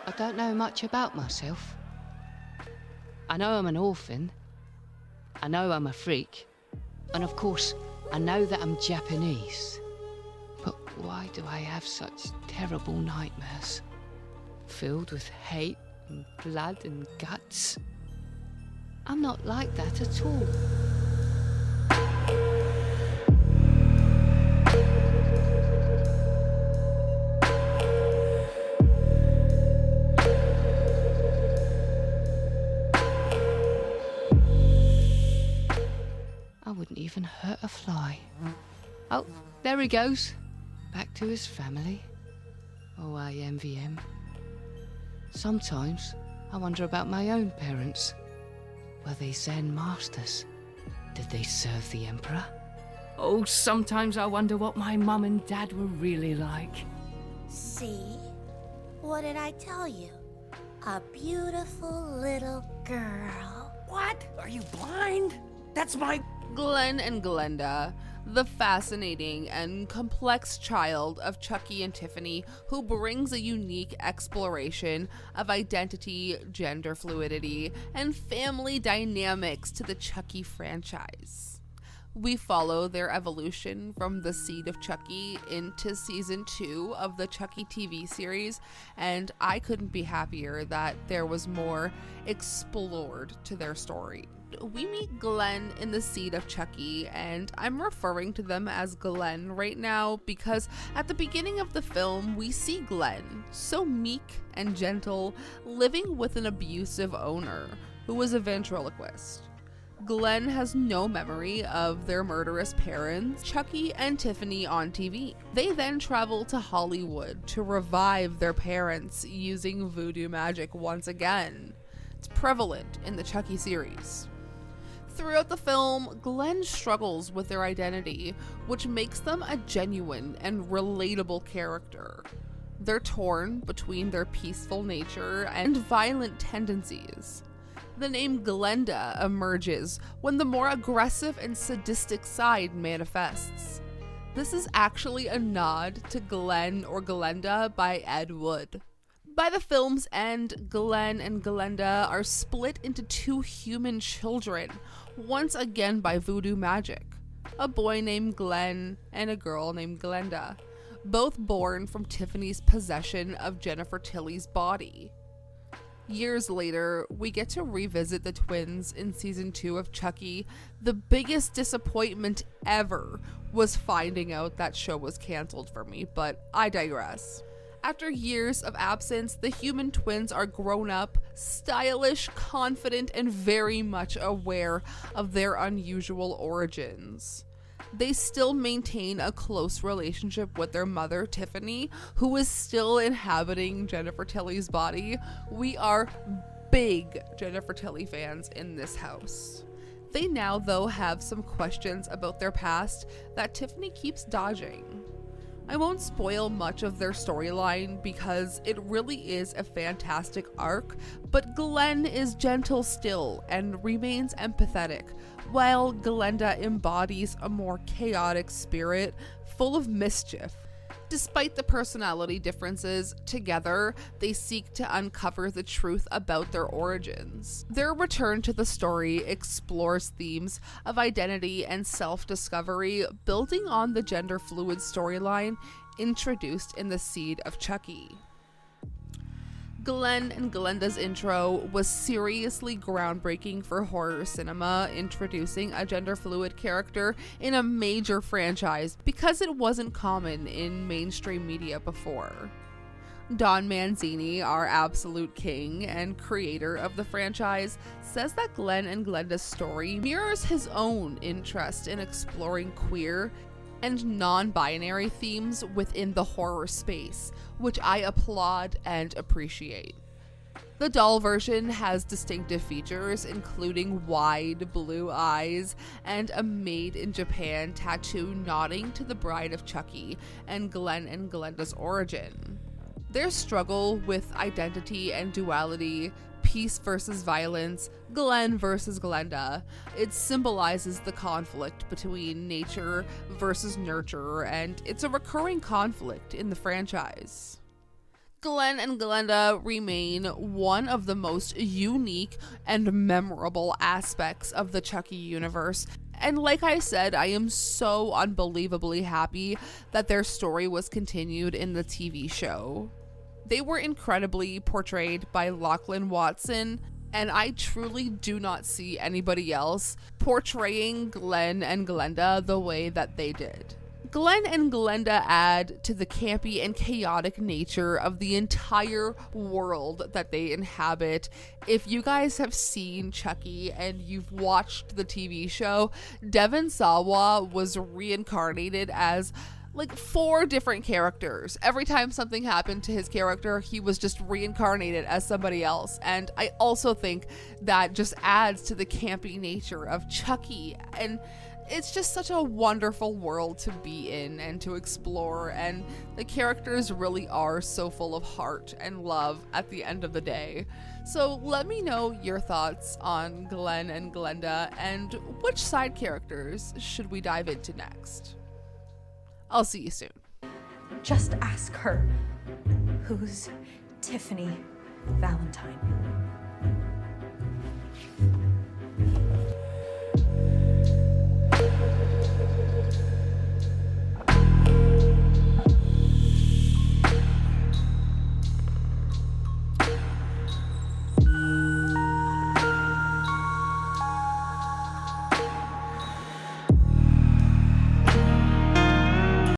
I don't know much about myself. I know I'm an orphan. I know I'm a freak. And of course, I know that I'm Japanese. But why do I have such terrible nightmares? Filled with hate and blood and guts? I'm not like that at all. I wouldn't even hurt a fly. Oh, there he goes. Back to his family. Oh, I envy him. Sometimes I wonder about my own parents. Were they Zen masters? Did they serve the Emperor? Oh, sometimes I wonder what my mum and dad were really like. See? What did I tell you? A beautiful little girl. What? Are you blind? That's my... Glen and Glenda, the fascinating and complex child of Chucky and Tiffany, who brings a unique exploration of identity, gender fluidity, and family dynamics to the Chucky franchise. We follow their evolution from the Seed of Chucky into season 2 of the Chucky TV series, and I couldn't be happier that there was more explored to their story. We meet Glen in the Seed of Chucky, and I'm referring to them as Glen right now because at the beginning of the film, we see Glen, so meek and gentle, living with an abusive owner who is a ventriloquist. Glen has no memory of their murderous parents, Chucky and Tiffany, on TV. They then travel to Hollywood to revive their parents using voodoo magic once again. It's prevalent in the Chucky series. Throughout the film, Glen struggles with their identity, which makes them a genuine and relatable character. They're torn between their peaceful nature and violent tendencies. The name Glenda emerges when the more aggressive and sadistic side manifests. This is actually a nod to Glen or Glenda by Ed Wood. By the film's end, Glen and Glenda are split into 2 human children, once again by voodoo magic. A boy named Glen and a girl named Glenda, both born from Tiffany's possession of Jennifer Tilly's body. Years later, we get to revisit the twins in season 2 of Chucky. The biggest disappointment ever was finding out that show was canceled for me, but I digress. After years of absence, the human twins are grown up, stylish, confident, and very much aware of their unusual origins. They still maintain a close relationship with their mother, Tiffany, who is still inhabiting Jennifer Tilly's body. We are big Jennifer Tilly fans in this house. They now, though, have some questions about their past that Tiffany keeps dodging. I won't spoil much of their storyline because it really is a fantastic arc, but Glen is gentle still and remains empathetic, while Glenda embodies a more chaotic spirit full of mischief. Despite the personality differences, together they seek to uncover the truth about their origins. Their return to the story explores themes of identity and self-discovery, building on the gender-fluid storyline introduced in the Seed of Chucky. Glen and Glenda's intro was seriously groundbreaking for horror cinema, introducing a gender-fluid character in a major franchise because it wasn't common in mainstream media before. Don Manzini, our absolute king and creator of the franchise, says that Glen and Glenda's story mirrors his own interest in exploring queer and non-binary themes within the horror space, which I applaud and appreciate. The doll version has distinctive features, including wide blue eyes and a Made in Japan tattoo nodding to the bride of Chucky and Glenda's origin. Their struggle with identity and duality, peace versus violence, Glen versus Glenda, it symbolizes the conflict between nature versus nurture, and it's a recurring conflict in the franchise. Glen and Glenda remain one of the most unique and memorable aspects of the Chucky universe. And like I said, I am so unbelievably happy that their story was continued in the TV show. They were incredibly portrayed by Lachlan Watson, and I truly do not see anybody else portraying Glen and Glenda the way that they did. Glen and Glenda add to the campy and chaotic nature of the entire world that they inhabit. If you guys have seen Chucky and you've watched the TV show, Devon Sawa was reincarnated as like 4 different characters. Every time something happened to his character, he was just reincarnated as somebody else. And I also think that just adds to the campy nature of Chucky. And it's just such a wonderful world to be in and to explore, and the characters really are so full of heart and love at the end of the day. So let me know your thoughts on Glen and Glenda, and which side characters should we dive into next. I'll see you soon. Just ask her, who's Tiffany Valentine?